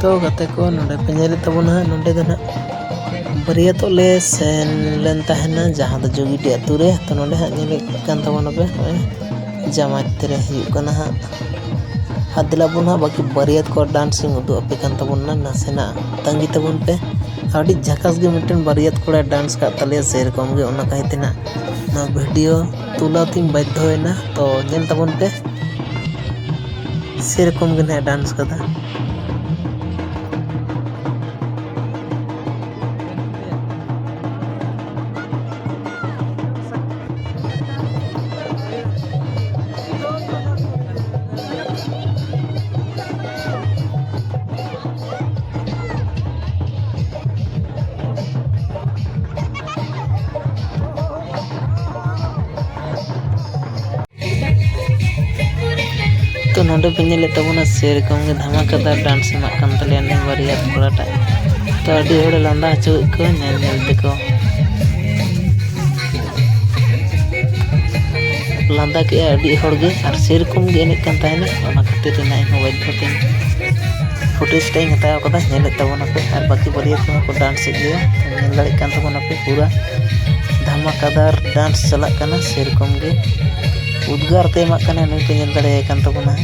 तो गते को नोडे पे नेले तबना नोडे दो ना बरियातो ले सेन लेन तहना जहां दो जोगिटी अतु रे तो नोडे हा नेले कान तबना पे जमात तेरे हुयु कना हा हादिला बुना बाकी बरियात को डांसिंग उदु अपे कान तबना नासेना तंगी तबन पे आडी झकास गे मिटन बरियात कोड़ा डांस का तले सेरकम गे ओना कहतेना ना वीडियो तुलातिम बाध्य होना तो नेल तबन पे सेरकम गे ना डांस कदा तो नोडे पे नेले तबना सेरकम गे धमाकेदार डांस मा कान तले ने बरियात कोड़ाटा तो अडी होड़ लांदा हचो को नेल नेल देखो लांदा के अडी होड़ गे और सेरकम गे ने कान ताहेना ओना खातिर ना इन बाध्य ते फुटेज टाइम हताव कदा नेले तबना पे और बाकी बरियात को डांस गया तो नेल दाड़े कान तबना पे पूरा धमाकेदार डांस चला कना सेरकम गे उद्गार ते एमा कना नुई पे नेल दाड़े कान तबना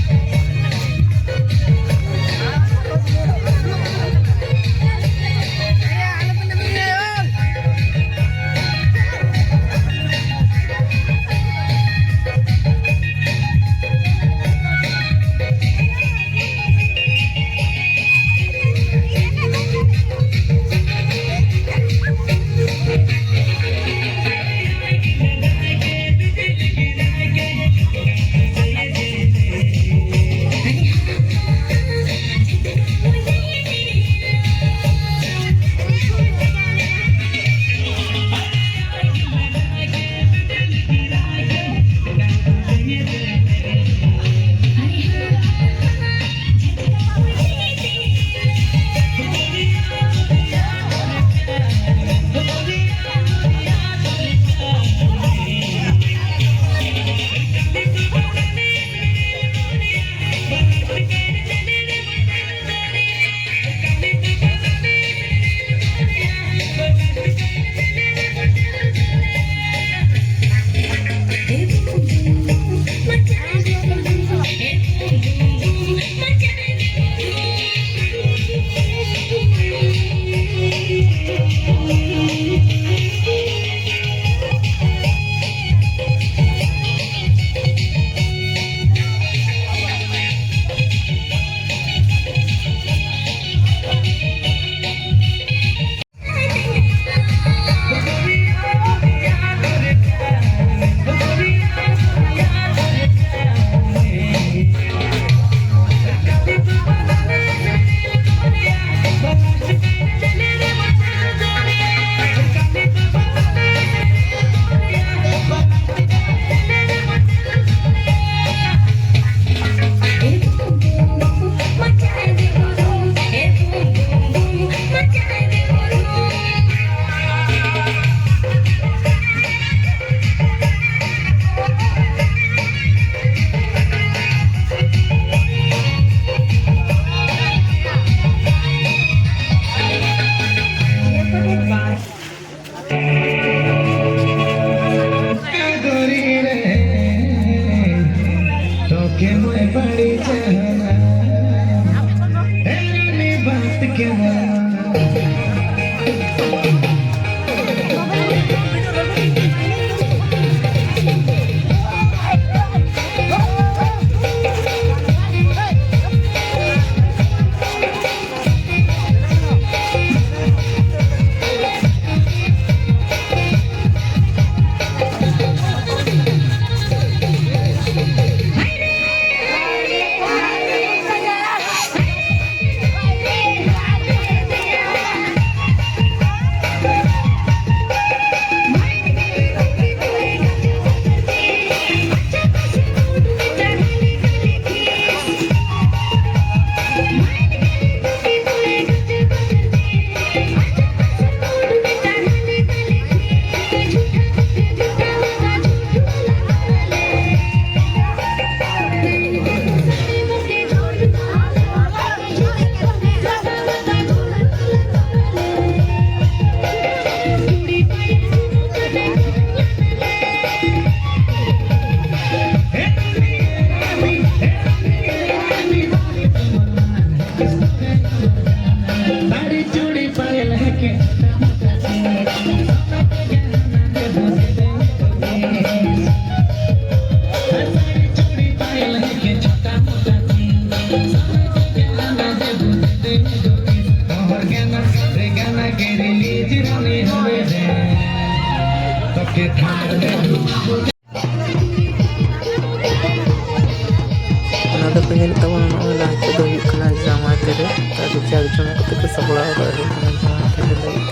ᱱᱚᱰᱮ ᱠᱚ ᱧᱮᱞᱮᱫ ᱛᱟᱵᱚᱱᱟ ᱱᱚᱜᱼᱚᱭ ᱱᱤᱛᱚᱜ ᱫᱚ ᱦᱩᱭᱩᱜ ᱠᱟᱱᱟ ᱡᱟᱢᱟᱭ ᱛᱮᱨᱮ ᱟᱹᱰᱤ ᱡᱟᱠ ᱡᱚᱢᱚᱠ ᱠᱟᱛᱮ ᱠᱚ ᱥᱟᱯᱲᱟᱣ ᱟᱠᱟᱫᱟ ᱦᱩᱭᱩᱜ ᱠᱟᱱᱟ ᱡᱟᱢᱟᱭ ᱛᱮᱨᱮ ᱞᱟᱹᱜᱤᱫ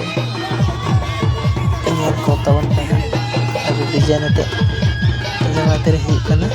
ᱛᱮ ᱧᱮᱞ ᱠᱚ ᱛᱟᱵᱚᱱ ᱯᱮ ᱦᱟᱸᱜ ᱟᱹᱰᱤ ᱰᱤᱡᱟᱭᱤᱱ ᱟᱛᱮᱫ ᱡᱟᱢᱟᱭ ᱛᱮᱨᱮ ᱦᱩᱭᱩᱜ ᱠᱟᱱᱟ